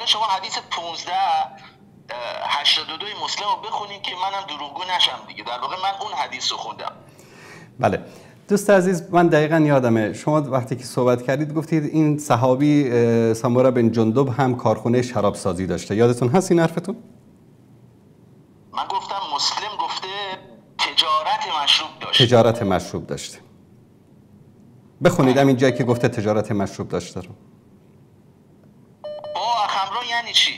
شما حدیث 1582 مسلم رو بخونید که منم دروغگو نشم دیگه. در واقع من اون حدیث رو خوندم. بله دوست عزیز، من دقیقا یادمه شما وقتی که صحبت کردید گفتید این صحابی سموره بن جندب هم کارخونه شراب سازی داشته. یادتون هست این حرفتون؟ من گفتم مسلم گفته تجارت مشروب داشته. تجارت مشروب داشته. بخونید همین جایی که گفته تجارت مشروب داشته رو. با خمرو یعنی چی؟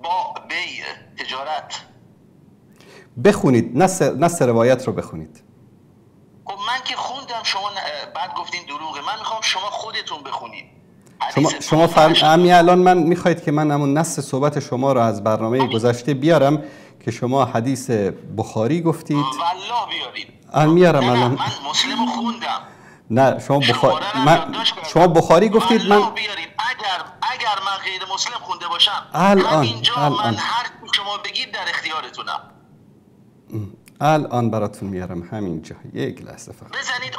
با بیع تجارت. بخونید نص روایت رو بخونید. خب من که خوندم، شما بعد گفتین دروغه. من میخوام شما خودتون بخونید. شما همین الان من میخواید که من همون نص صحبت شما رو از برنامه گذشته بیارم که شما حدیث بخاری گفتید. والله بیارید. میارم الان. من مسلم خوندم. نه شما بخاری گفتید. من اگر من غیر مسلم خونده باشم همینجا من هر شما بگید در اختیارتونم. الان براتون میارم همینجا. یک لحظه فقط بزنید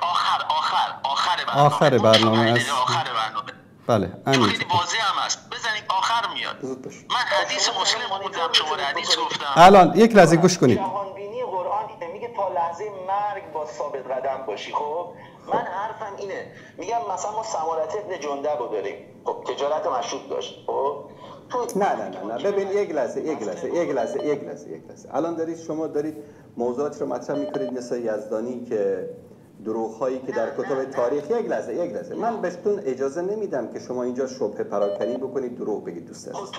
آخر برنامه است. آخر برنامه. بله خیلی واضح هم است. بزنید آخر میاد. من حدیث مسلم خوندم، شما حدیث گفتم. الان یک لحظه گوش کنید. جهانبینی قرآن میگه تا لحظه مرگ با ثابت قدم باشی. خب من حرفم اینه، میگم مثلا ما سمارة ابن جندب رو داریم. خب تجارت مشروب داشت. خب نه ببین یک لحظه. الان شما دارید موضوعات رو مطرح میکنید مثل یزدانی که دروغ هایی که در کتب تاریخ. یک لحظه من بهتون اجازه نمیدم که شما اینجا شبهه پراکنی بکنید، دروغ بگید. دوست عزیز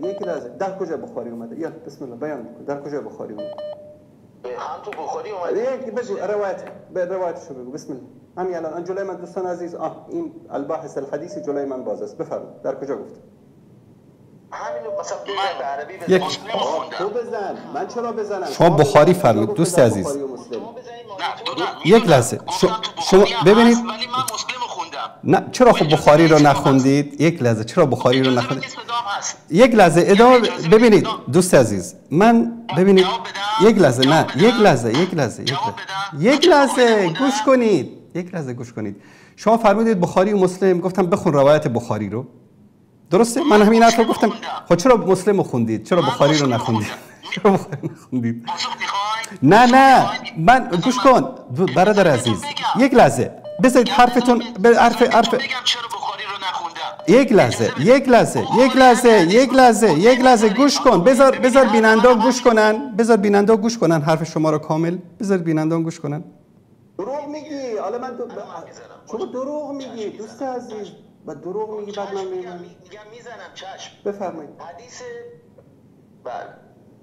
یک لحظه در کجا بخاری اومده؟ یا بسم الله بیان بکن. در کجا بخاری اومده؟ هم تو بخاری اومده. بگو روایتشو بگو. بسم الله. همین الان جلوی من دوستان عزیز این الباحث الحدیثی جلوی من باز است. بفرمایید در کجا گفته؟ همینو مثلا به عربی بزن. تو بزن. من چرا بزنم؟ شما بخاری فرمایید دوست عزیز. یک لحظه شما ببینید. ولی من مسلم خوندم. نه چرا خب بخاری رو نخوندید؟ یک لحظه چرا بخاری رو نخوندید؟ یک لحظه ادامه ببینید دوست عزیز. من ببینید یک لحظه. نه یک لحظه گوش کنید. شما فرمودید بخاری و مسلم، گفتم بخون روایت بخاری رو. درسته؟ من همین حرف رو گفتم. خب چرا مسلم رو خوندید؟ چرا بخاری رو نخوندید؟ نه من گوش کن برادر عزیز. یک لحظه بذارید حرفتون حرف یک لحظه گوش کن. بذار بیننده گوش کنن حرف شما رو کامل. بذار بیننده گوش کنن. دروغ میگی. حالا من شما دروغ میگی دوست عزیز. و دروغ میگی بعد من میگم میزنم. چشم بفرمایید. حدیث بله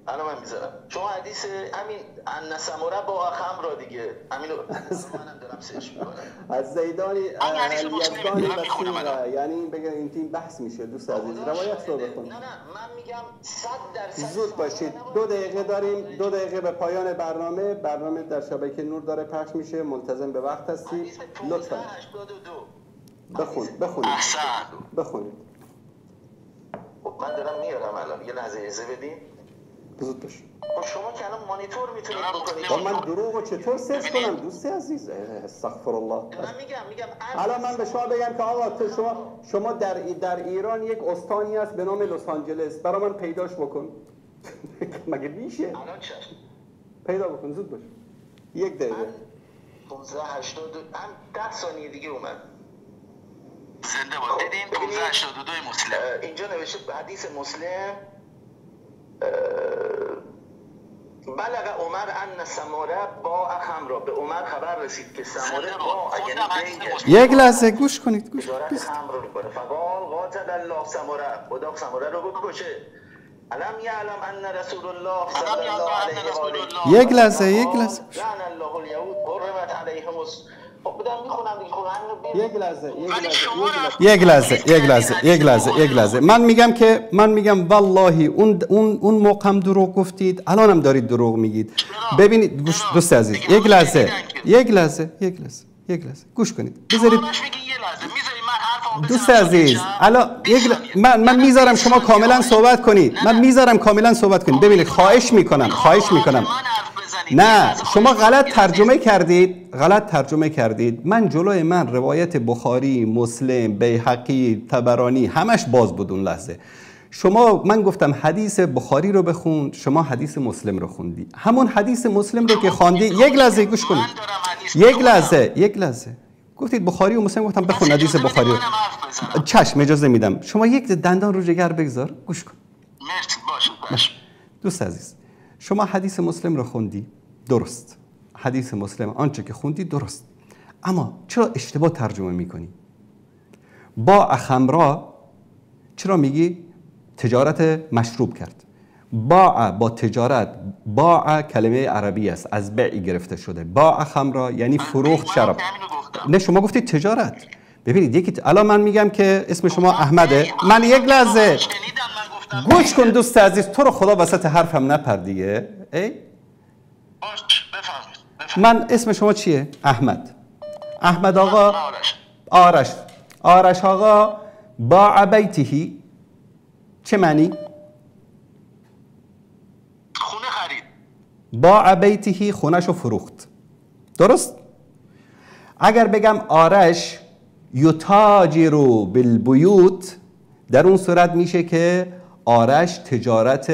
الان من میذارم. شما حدیث همین ان سمره با خمر دیگه همینو منم دارم سرچ میکنم از زیدانی یزدانی بسیره. یعنی بگم این تیم بحث میشه دوست عزیز. روایت رو بخون. نه من میگم 100% زود باشید. 2 دقیقه داریم. 2 دقیقه به پایان برنامه در شبکه نور داره پخش میشه. ملتزم به وقت هستید لطفا. بخونید. خب من دارم میارم الان. یه لحظه اجازه بدین. زود باش. خب شما که الان مانیتور میتونید بکنید. من دروغو چطور سرچ کنم دوست عزیز؟ استغفر الله. من میگم الان من به شما بگم که آقا شما در ایران یک استانی هست به نام لس آنجلس، برای من پیداش بکن. مگه میشه؟ الان چه؟ پیدا بکن زود باش. 1 دقیقه. 1582 هم 10 ثانیه دیگه اومد. زنده باد. دیدین 1582 مسلم. اینجا نوشته حدیث مسلم بلغ عمر ان سماره با خمر. به عمر خبر رسید که سماره با یک لحظه گوش کنید. خمر رو کنه. فقال قاتل الله سماره. خدا سماره رو بکشه. علم یعلم ان رسول الله صلی الله علیه و آله. یک لحظه لعن الله الیهود حرمت علیهم. خب بدم میخونم دیگه. یک لحظه من میگم والله اون موقع هم دروغ گفتید، الان هم دارید دروغ میگید. ببینید دوست عزیز یک لحظه گوش کنید. بذارید دوست عزیز الان من میذارم شما کاملا صحبت کنید. ببینید خواهش میکنم نه شما غلط ترجمه کردید. من جلوی من روایت بخاری، مسلم، بیهقی، طبرانی همش باز بود اون لحظه. من گفتم حدیث بخاری رو بخون، شما حدیث مسلم رو خوندی. همون حدیث مسلم رو که خواندی، یک لحظه گوش کنید، یک لحظه گفتید بخاری و مسلم، گفتم بخون حدیث بخاری رو. چشم اجازه میدم. شما یک دندان رو جگر بگذار، گوش کن. باشه. دوست عزیز، شما حدیث مسلم رو خوندی، درست. حدیث مسلم آنچه که خوندی درست، اما چرا اشتباه ترجمه میکنی؟ با خمرا چرا میگی تجارت مشروب کرد؟ با تجارت، با کلمه عربی است، از بیع گرفته شده. با خمرا یعنی فروخت شراب. نه شما گفتید تجارت. ببینید یکی الان من میگم که اسم شما احمده، من یک لحظه گوش کن دوست عزیز، تو رو خدا وسط حرفم نپر دیگه. من اسم شما چیه؟ احمد آقا. آرش آقا باع بیتهی چه معنی؟ خونه خرید. باع بیتهی خونه‌شو فروخت، درست؟ اگر بگم آرش یتاجر بالبیوت، در اون صورت میشه که آرش تجارت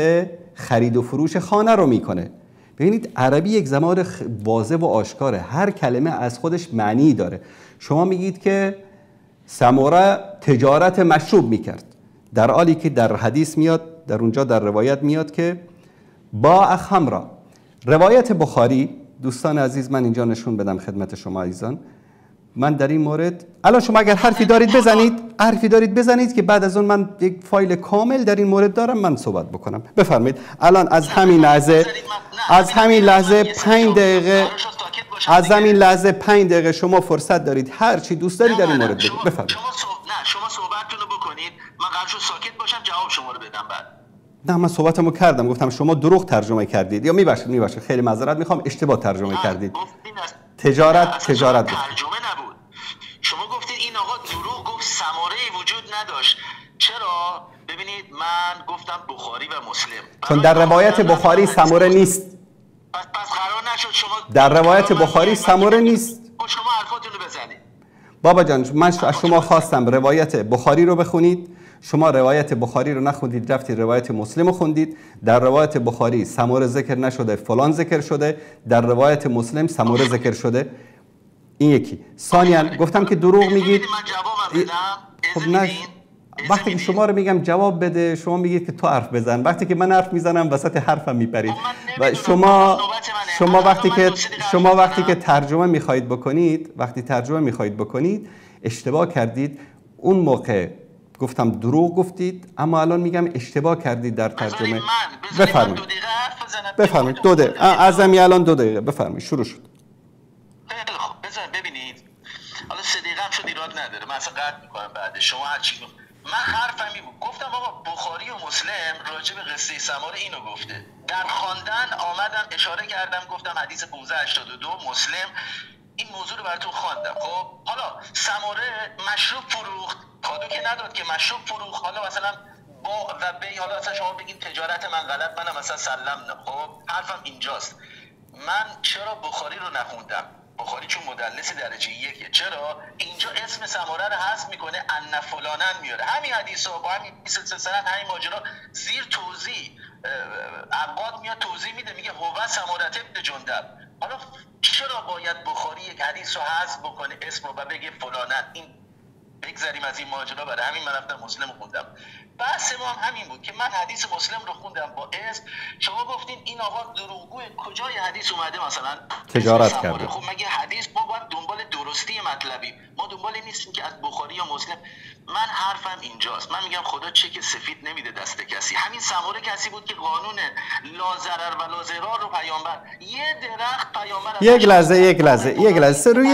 خرید و فروش خانه رو میکنه. ببینید عربی یک زبان واضح و آشکاره، هر کلمه از خودش معنی داره. شما میگید که سموره تجارت مشروب میکرد، در حالی که در حدیث میاد، در اونجا در روایت میاد که با خمرا. روایت بخاری، دوستان عزیز من اینجا نشون بدم خدمت شما عزیزان، من در این مورد الان شما اگر حرفی دارید بزنید که بعد از اون من یک فایل کامل در این مورد دارم، من صحبت بکنم. بفرمایید. الان از همین لحظه 5 دقیقه شما فرصت دارید هر چی دوست دارید در این مورد بگید. بفرمایید. شما صحبتتون رو بکنید، من قرار شد ساکت باشم جواب شما رو بدم. بعد نه من صحبتمو کردم، گفتم شما دروغ ترجمه کردید، یا میبخشید خیلی معذرت میخوام، اشتباه ترجمه کردید. تجارت ترجمه نبود. شما گفتید این آقا دروغ گفت، سماره وجود نداشت. چرا؟ ببینید من گفتم بخاری و مسلم، چون در روایت بخاری سماره نیست. پس قرار نشد شما در روایت بخاری سماره نیست. شما حرفاتون رو بزنید. بابا جان من از شما خواستم روایت بخاری رو بخونید، شما روایت بخاری رو نخوندید، رفتید روایت مسلم رو خوندید. در روایت بخاری سماره ذکر نشده، فلان ذکر شده، در روایت مسلم سماره ذکر شده. این یکی. ثانیاً گفتم که دروغ میگید. خب نه، وقتی که شما رو میگم جواب بده، شما میگید که تو حرف بزن. وقتی که من حرف میزنم وسط حرفم میپرید. و شما وقتی که ترجمه میخواهید بکنید، اشتباه کردید. اون موقع گفتم دروغ گفتید، اما الان میگم اشتباه کردید در ترجمه. بفرمایید. 2 دقیقه از الان 2 دقیقه بفرمایید. شروع شد. ببینید حالا 3 دقیقه هم شد، ایراد نداره، من اصلا قطع میکنم بعد شما هر چی گفت. من حرفم این بود، گفتم بابا بخاری و مسلم راجع به قصه سماره اینو گفته. در خواندن آمدم اشاره کردم، گفتم حدیث 1582 مسلم این موضوع رو براتون خواندم. خب حالا سماره مشروب فروخت، کادو که نداد که مشروب فروخت. حالا مثلا با و بی، حالا مثلا شما بگین تجارت من غلط، منم مثلا سلم نه. خب حرفم اینجاست، من چرا بخاری رو نخوندم؟ بخاری چون مدلس درجه 1، چرا اینجا اسم سماره رو حذف میکنه، ان فلانن میاره. همین حدیثا با همین سلسله همین ماجرا زیر توضیح عقاد میاد توضیح میده، میگه هو سماره ابن جندب. حالا چرا باید بخاری یک حدیث رو حذف بکنه اسم رو و بگه فلانن؟ این بگذاریم از این ماجرا، برای همین من رفتم مسلم رو خوندم. بحث ما هم همین بود که من حدیث مسلم رو خوندم با اسم. شما گفتین این آقا دروغگوه، کجای حدیث اومده مثلا تجارت کرده؟ خب مگه حدیث ما باید دنبال درستی مطلبی، ما دنبال نیستیم که از بخاری یا مسلم. من حرفم اینجاست، من میگم خدا چک سفید نمیده دست کسی. همین سماره کسی بود که قانون لا ضرر و لا ضرار رو پیامبر، یه درخت پیامبر. یک لحظه روی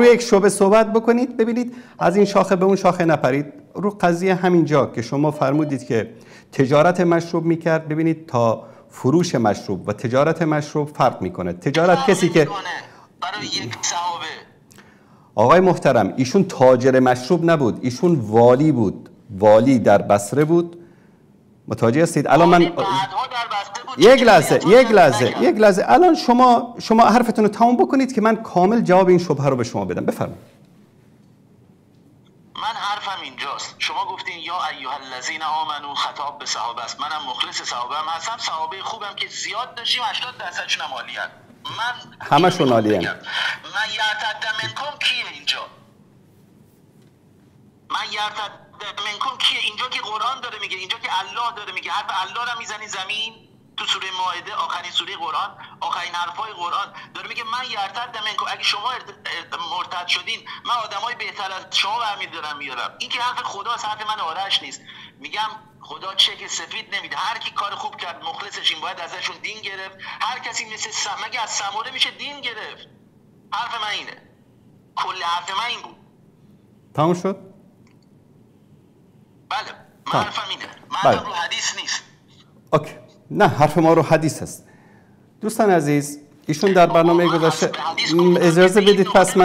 یک شبهه صحبت بکنید. ببینید از این شاخه به اون شاخه نپرید. رو قضیه همینجا که شما فرمودید که تجارت مشروب میکرد، ببینید تا فروش مشروب و تجارت مشروب فرق میکنه. تجارت کسی که برای یک صحابه، آقای محترم، ایشون تاجر مشروب نبود، ایشون والی بود، والی در بصره بود. متوجه هستید؟ الان من یک لحظه الان شما حرفتون رو تمام بکنید که من کامل جواب این شبهه رو به شما بدم. بفرمایید. من حرفم اینجاست. شما گفتین یا ایها الذین آمنو، خطاب به صحابه است. منم مخلص صحابه هم هستم، صحابه خوبم که زیاد داشتیم، 80% هم عالیان. من همشون عالیان. من یرتد منکم کیه اینجا؟ من یرتد منکم کیه اینجا که قرآن داره میگه، اینجا که الله داره میگه، حرف الله رو میزنی زمین. تو سوره مائده آخرین سوره قرآن، آخرین حرفای قرآن داره میگه من یرتد منکم، اگه شما مرتد شدین من آدمای بهتر از شما برمی‌دارم میارم. این که حرف خداست، حرف من آرش نیست. میگم خدا چک سفید نمیده. هر کی کار خوب کرد مخلصشین باید ازشون دین گرفت. هر کسی مثل مگه از سموره میشه دین گرفت؟ حرف من اینه. کل حرف من این بود. تمام شد؟ بله من حرفم اینه. من رو حدیث نیست. اوکی. نه حرف ما رو حدیث هست. دوستان عزیز، ایشون در برنامه گذاشته اجازه بدید پس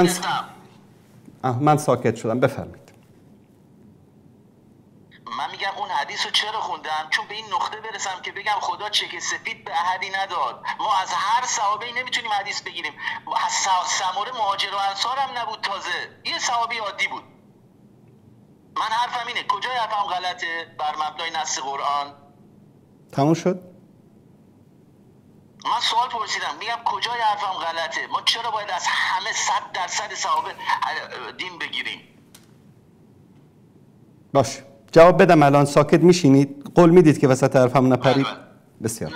من ساکت شدم. بفرمایید. من میگم اون حدیث رو چرا خوندم؟ چون به این نقطه برسم که بگم خدا چک سفید به احدی نداد. ما از هر صحابه‌ای نمیتونیم حدیث بگیریم. سموره مهاجر و انصار هم نبود، تازه یه صحابی عادی بود. من حرفم اینه. کجای حرفم غلطه بر مبنای نص قرآن؟ تموم شد؟ من سوال پرسیدم، میگم کجای حرفم غلطه؟ ما چرا باید از همه 100% صحابه دین بگیریم؟ باشه جواب بدم الان. ساکت میشینید؟ قول میدید که وسط حرفم نپرید؟ بسیار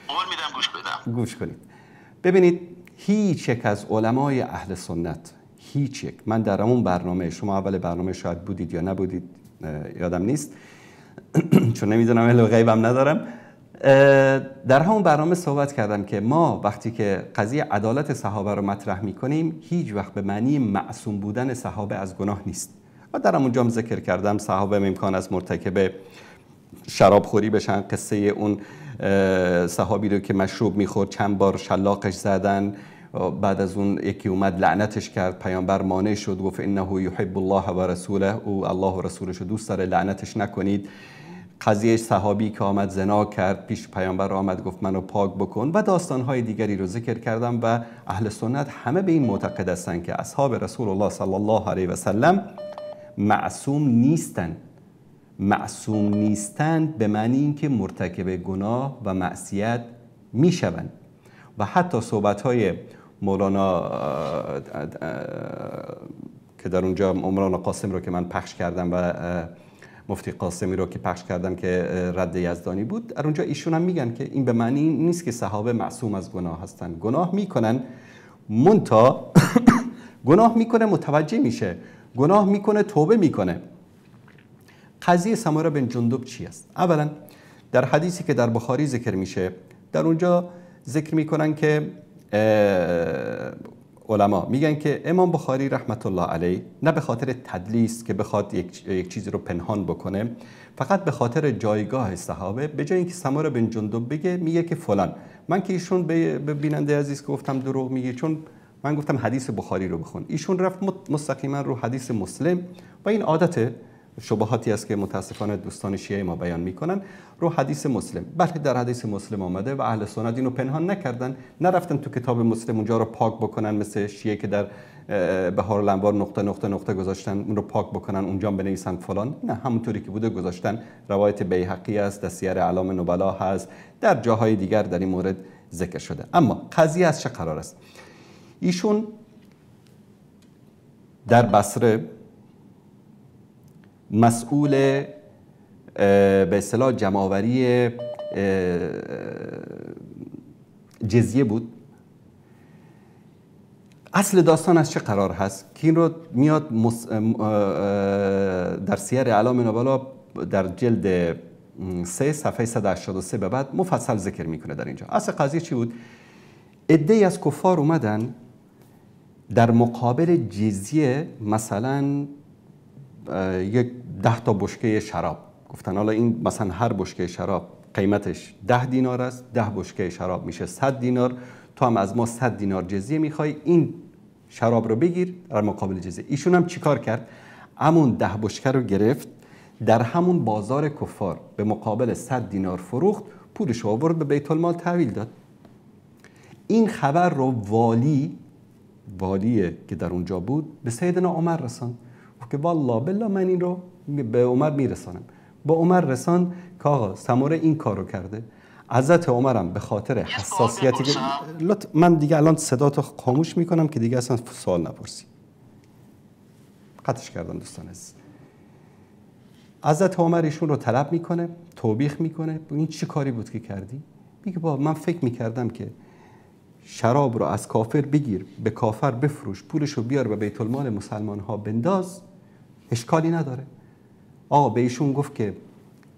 قول میدم گوش بدم. گوش کنید. ببینید هیچ یک از علمای اهل سنت، هیچ یک، من در اون برنامه، شما اول برنامه شاید بودید یا نبودید یادم نیست چون نمیدونم علم غیبم ندارم، در همون برنامه صحبت کردم که ما وقتی که قضیه عدالت صحابه رو مطرح میکنیم هیچ وقت به معنی معصوم بودن صحابه از گناه نیست. و در همونجا هم ذکر کردم صحابه امکان از مرتکب شرابخوری بشن. قصه اون صحابی رو که مشروب میخورد چند بار شلاقش زدن، بعد از اون یکی اومد لعنتش کرد، پیامبر مانع شد گفت انه یحب الله و رسوله، او الله و رسولش رو دوست داره، لعنتش نکنید. قضیه صحابی که آمد زنا کرد، پیش پیامبر آمد گفت منو پاک بکن و داستانهای دیگری رو ذکر کردم. و اهل سنت همه به این معتقد هستند که اصحاب رسول الله صلی الله علیه و سلم معصوم نیستند. معصوم نیستند به معنی اینکه مرتکب گناه و معصیت میشوند. و حتی صحبت‌های مولانا که در اونجا مولانا قاسم رو که من پخش کردم و مفتی قاسمی رو که پخش کردم که رد یزدانی بود، در اونجا ایشون هم میگن که این به معنی نیست که صحابه معصوم از گناه هستن. گناه میکنن، منتها گناه میکنه متوجه میشه، گناه میکنه توبه میکنه. قضیه سمره بن جندب چی است؟ اولا در حدیثی که در بخاری ذکر میشه، در اونجا ذکر میکنن که علما میگن که امام بخاری رحمت الله علیه نه به خاطر تدلیس که بخواد یک چیزی رو پنهان بکنه، فقط به خاطر جایگاه صحابه به جای اینکه سمره بن جندب بگه میگه که فلان. من که ایشون به بیننده عزیز که گفتم دروغ میگه، چون من گفتم حدیث بخاری رو بخون، ایشون رفت مستقیما رو حدیث مسلم و این عادت شبهاتی است که متاسفانه دوستان شیعه ما بیان میکنن، رو حدیث مسلم. بله در حدیث مسلم آمده و اهل سنت اینو پنهان نکردن، نرفتن تو کتاب مسلم اونجا رو پاک بکنن مثل شیعه که در بهار الانوار نقطه نقطه نقطه گذاشتن اون رو پاک بکنن اونجا بنویسن فلان. نه، همونطوری که بوده گذاشتن. روایت بیهقی است، در سیر اعلام نبلا هست، در جاهای دیگر در این مورد ذکر شده. اما قضیه از چه قرار است؟ ایشون در بصره مسئول به اصطلاح جمع‌آوری جزیه بود. اصل داستان از چه قرار هست که این رو میاد در سیر اعلام نبلا در جلد 3 صفحه 183 به بعد مفصل ذکر میکنه. در اینجا اصل قضیه چی بود؟ عده‌ای از کفار اومدن در مقابل جزیه، مثلا یک 10 تا بشکه شراب گفتن، حالا این مثلا هر بشکه شراب قیمتش 10 دینار است، 10 بشکه شراب میشه 100 دینار، تو هم از ما 100 دینار جزیه میخوای، این شراب رو بگیر در مقابل جزیه. ایشون هم چیکار کرد؟ همون 10 بشکه رو گرفت، در همون بازار کفار به مقابل 100 دینار فروخت، پولش رو آورد به بیت المال تحویل داد. این خبر رو والی که در اونجا بود به سیدنا عمر رساند که والله بالله من این رو به عمر میرسانم. با عمر رسان که آقا سموره این کارو کرده. حضرت عمرم به خاطر حساسیتی که من دیگه الان صداتو خاموش میکنم که دیگه اصلا سوال نپرسی. قطعش کردم دوستان عزیز. حضرت عمر ایشون رو طلب میکنه، توبیخ میکنه. این چه کاری بود که کردی؟ میگه بابا من فکر میکردم که شراب رو از کافر بگیر، به کافر بفروش، پولش رو بیار به بیت المال مسلمان ها بنداز، اشکالی نداره. آقا به ایشون گفت که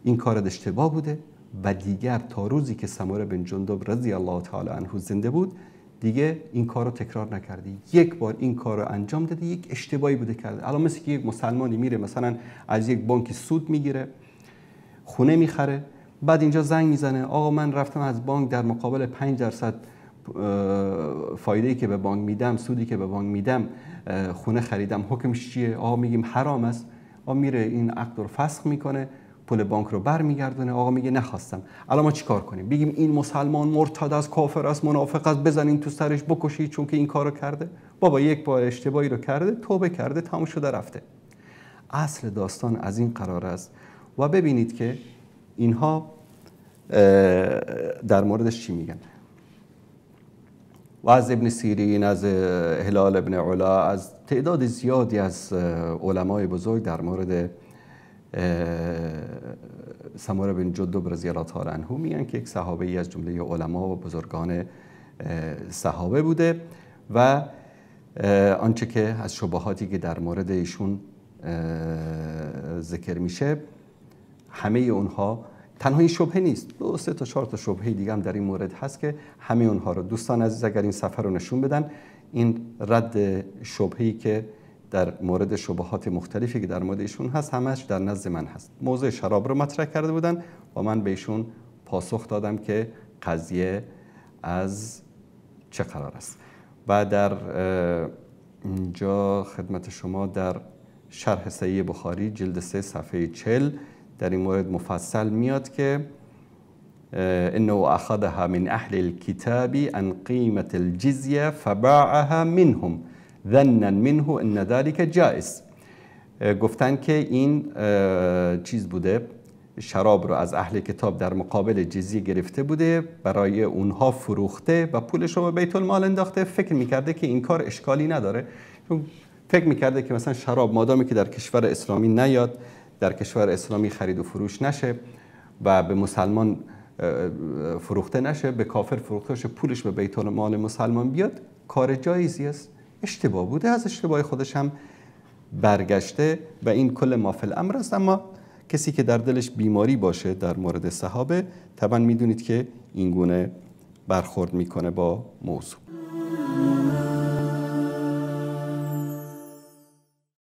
این کار اشتباه بوده و دیگر تا روزی که سموره بن جندب رضی الله تعالی عنه زنده بود دیگه این کار رو تکرار نکردی. یک بار این کار رو انجام دادی، یک اشتباهی بوده کرده. الان مثل که یک مسلمانی میره مثلا از یک بانکی سود میگیره، خونه میخره، بعد اینجا زنگ میزنه آقا من رفتم از بانک در مقابل 5% فایده‌ای که به بانک میدم، سودی که به بانک میدم خونه خریدم، حکمش چیه؟ آقا میگیم حرام است. آقا میره این عقد رو فسخ میکنه، پول بانک رو برمیگردونه. آقا میگه نخواستم. الان ما چیکار کنیم؟ بگیم این مسلمان مرتد است، کافر است، منافق است، بزنین تو سرش بکشید چون که این کارو کرده؟ بابا یک بار اشتباهی رو کرده، توبه کرده، تموم شده رفته. اصل داستان از این قرار است. و ببینید که اینها در موردش چی میگن. و از ابن سیرین، از هلال ابن علا، از تعداد زیادی از علمای بزرگ در مورد سموره بن جندب رضی الله تعالی عنه میگن که یک صحابه‌ای از جمله علما و بزرگان صحابه بوده و آنچه که از شبهاتی که در مورد ایشون ذکر میشه همه اونها تنها این شبهه نیست، 2 3 تا 4 تا شبهه دیگه هم در این مورد هست که همه اونها رو دوستان عزیز اگر این صفحه رو نشون بدن، این رد شبهه‌ای که در مورد شبهات مختلفی که در مورد ایشون هست همش در نزد من هست. موضوع شراب رو مطرح کرده بودن و من به ایشون پاسخ دادم که قضیه از چه قرار است. و در اینجا خدمت شما در شرح صحیح بخاری جلد 3 صفحه 40 در این مورد مفصل میاد که انه اخذها من اهل الكتاب عن قیمة الجزیه فباعها منهم ظنا منه ان ذلك جائز. گفتن که این چیز بوده، شراب رو از اهل کتاب در مقابل جزیه گرفته بوده، برای اونها فروخته و پولش رو به بیت المال انداخته. فکر میکرده که این کار اشکالی نداره، فکر میکرده که مثلا شراب مادامی که در کشور اسلامی نیاد، در کشور اسلامی خرید و فروش نشه و به مسلمان فروخته نشه، به کافر فروخته شه، پولش به بیت المال مسلمان بیاد، کار جایزی است. اشتباه بوده، از اشتباه خودش هم برگشته و این کل ما فی الامر است. اما کسی که در دلش بیماری باشه در مورد صحابه طبعا میدونید که این گونه برخورد میکنه با موضوع.